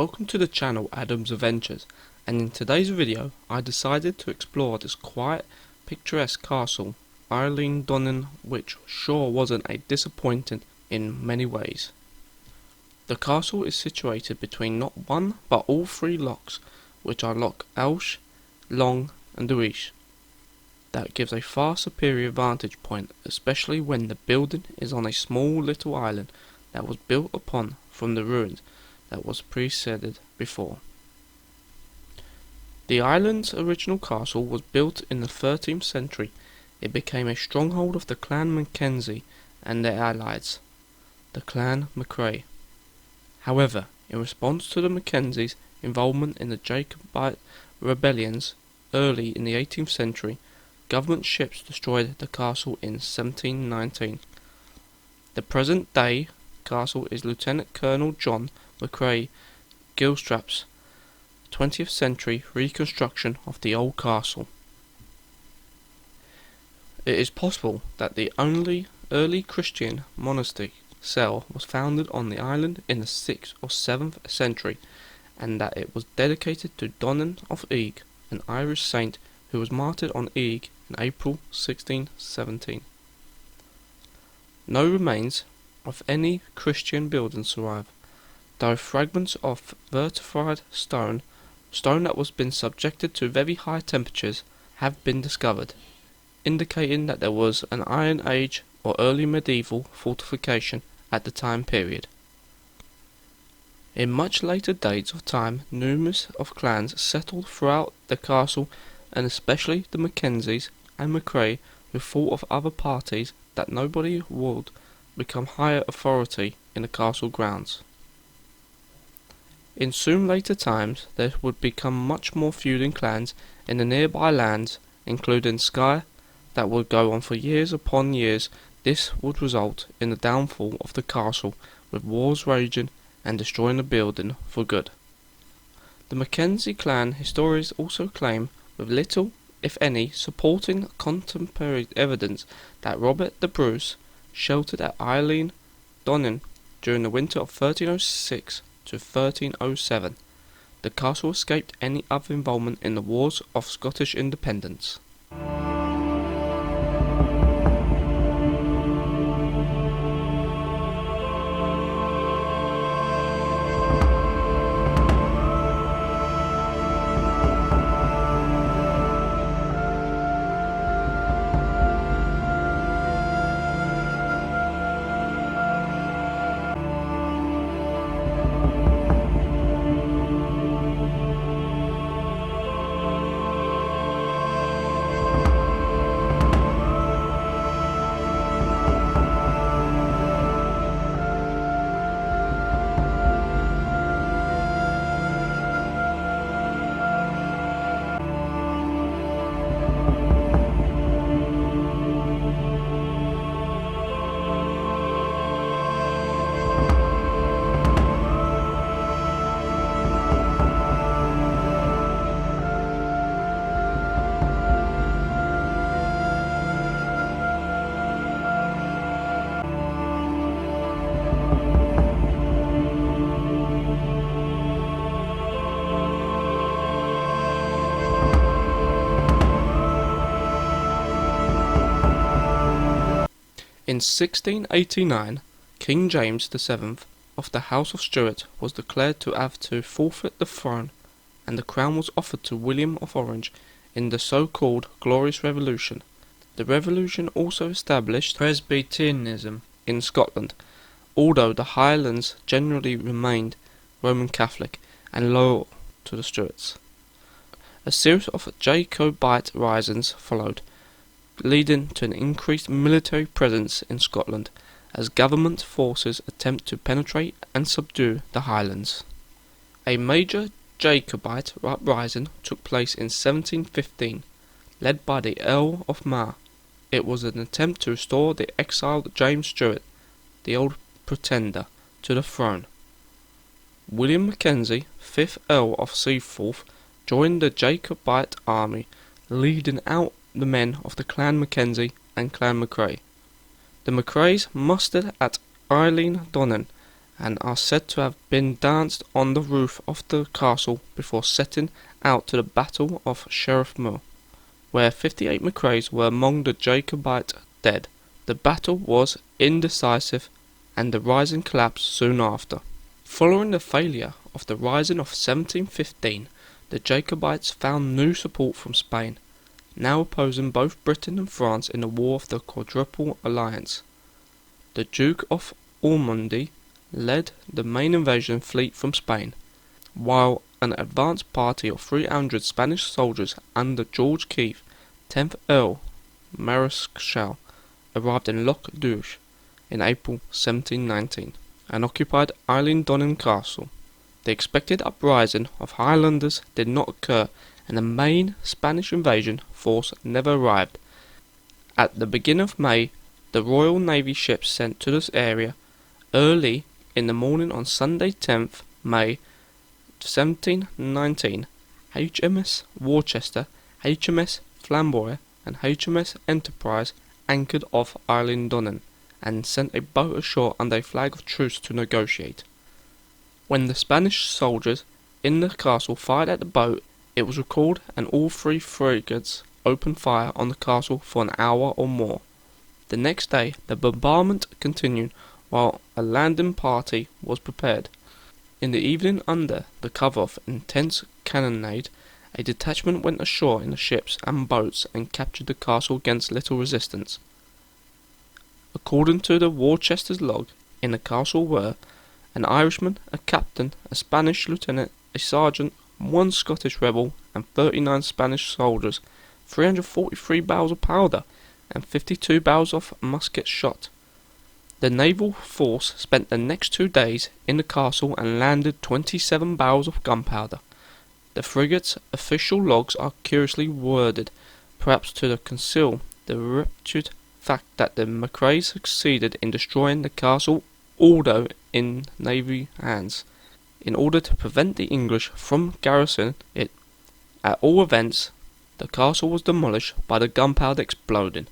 Welcome to the channel Adam's Adventures, and in today's video I decided to explore this quiet, picturesque castle, Eilean Donan, which sure wasn't a disappointment in many ways. The castle is situated between not one but all three locks, which are Loch Elsh, Long and Uish. That gives a far superior vantage point, especially when the building is on a small little island that was built upon from the ruins that was preceded before. The island's original castle was built in the 13th century. It became a stronghold of the clan Mackenzie and their allies, the clan MacRae. However, in response to the Mackenzie's involvement in the Jacobite rebellions early in the 18th century, government ships destroyed the castle in 1719. The present-day castle is Lieutenant Colonel John MacRae-Gilstrap's 20th century reconstruction of the old castle. It is possible that the only early Christian monastic cell was founded on the island in the 6th or 7th century, and that it was dedicated to Donan of Eigg, an Irish saint who was martyred on Eigg in April 1617. No remains of any Christian building survive, though fragments of vertified stone that was been subjected to very high temperatures, have been discovered, indicating that there was an Iron Age or early medieval fortification at the time period. In much later dates of time, numerous of clans settled throughout the castle, and especially the Mackenzies and MacRae, who thought of other parties that nobody would become higher authority in the castle grounds. In soon later times there would become much more feuding clans in the nearby lands, including Skye, that would go on for years upon years. This would result in the downfall of the castle, with wars raging and destroying the building for good. The Mackenzie clan historians also claim, with little if any supporting contemporary evidence, that Robert the Bruce sheltered at Eilean Donan during the winter of 1306 to 1307. The castle escaped any other involvement in the wars of Scottish independence. In 1689, King James VII of the House of Stuart was declared to have to forfeit the throne, and the crown was offered to William of Orange in the so-called Glorious Revolution. The revolution also established Presbyterianism in Scotland, although the highlands generally remained Roman Catholic and loyal to the Stuarts. A series of Jacobite risings followed, leading to an increased military presence in Scotland as government forces attempt to penetrate and subdue the Highlands. A major Jacobite uprising took place in 1715, led by the Earl of Mar. It was an attempt to restore the exiled James Stuart, the old pretender, to the throne. William Mackenzie, 5th Earl of Seaforth, joined the Jacobite army, leading out the men of the clan Mackenzie and clan MacRae. The Macraes mustered at Eilean Donan and are said to have been danced on the roof of the castle before setting out to the Battle of Sheriff Muir, where 58 Macraes were among the Jacobite dead. The battle was indecisive, and the rising collapsed soon after. Following the failure of the rising of 1715, the Jacobites found new support from Spain, now opposing both Britain and France in the War of the Quadruple Alliance. The Duke of Ormonde led the main invasion fleet from Spain, while an advance party of 300 Spanish soldiers under George Keith, 10th Earl Mareschal, arrived in Loch Douche in April 1719 and occupied Eilean Donan Castle. The expected uprising of Highlanders did not occur, and the main Spanish invasion force never arrived. At the beginning of May, the Royal Navy ships sent to this area early in the morning on Sunday 10th May 1719, HMS Worcester, HMS Flamboyant and HMS Enterprise anchored off Eilean Donan and sent a boat ashore under a flag of truce to negotiate. When the Spanish soldiers in the castle fired at the boat, it was recalled and all three frigates opened fire on the castle for an hour or more. The next day the bombardment continued while a landing party was prepared. In the evening, under the cover of intense cannonade, a detachment went ashore in the ships and boats and captured the castle against little resistance. According to the Worcester's log, in the castle were an Irishman, a captain, a Spanish lieutenant, a sergeant, 1 Scottish rebel, and 39 Spanish soldiers, 343 barrels of powder, and 52 barrels of musket shot. The naval force spent the next 2 days in the castle and landed 27 barrels of gunpowder. The frigate's official logs are curiously worded, perhaps to conceal the wretched fact that the Macraes succeeded in destroying the castle, although in navy hands, in order to prevent the English from garrisoning it. At all events, the castle was demolished by the gunpowder exploding.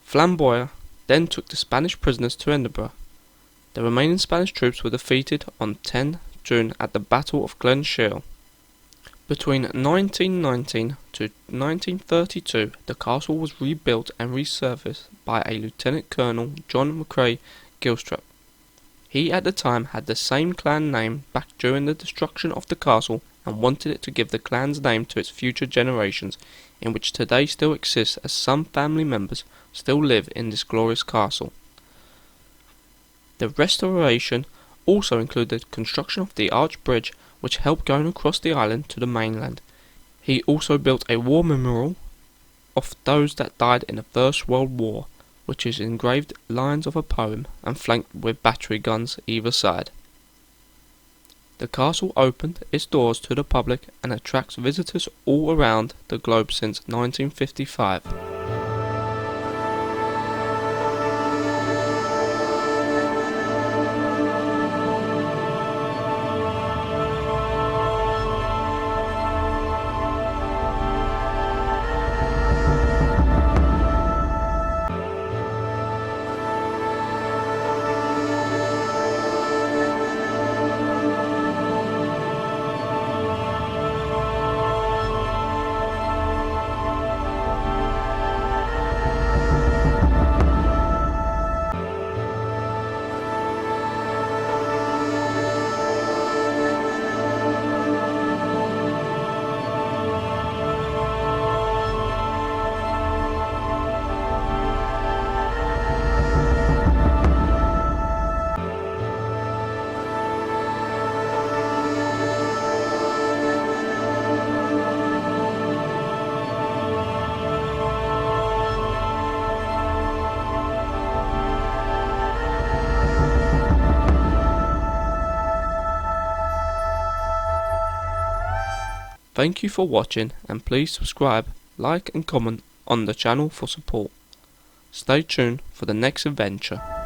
Flamboyant then took the Spanish prisoners to Edinburgh. The remaining Spanish troops were defeated on 10 June at the Battle of Glenshiel. Between 1919 to 1932, the castle was rebuilt and resurfaced by a Lieutenant Colonel John MacRae-Gilstrap. He at the time had the same clan name back during the destruction of the castle and wanted it to give the clan's name to its future generations, in which today still exists as some family members still live in this glorious castle. The restoration also included construction of the arch bridge which helped going across the island to the mainland. He also built a war memorial of those that died in the First World War, which is engraved lines of a poem and flanked with battery guns either side. The castle opened its doors to the public and attracts visitors all around the globe since 1955. Thank you for watching, and please subscribe, like and comment on the channel for support. Stay tuned for the next adventure.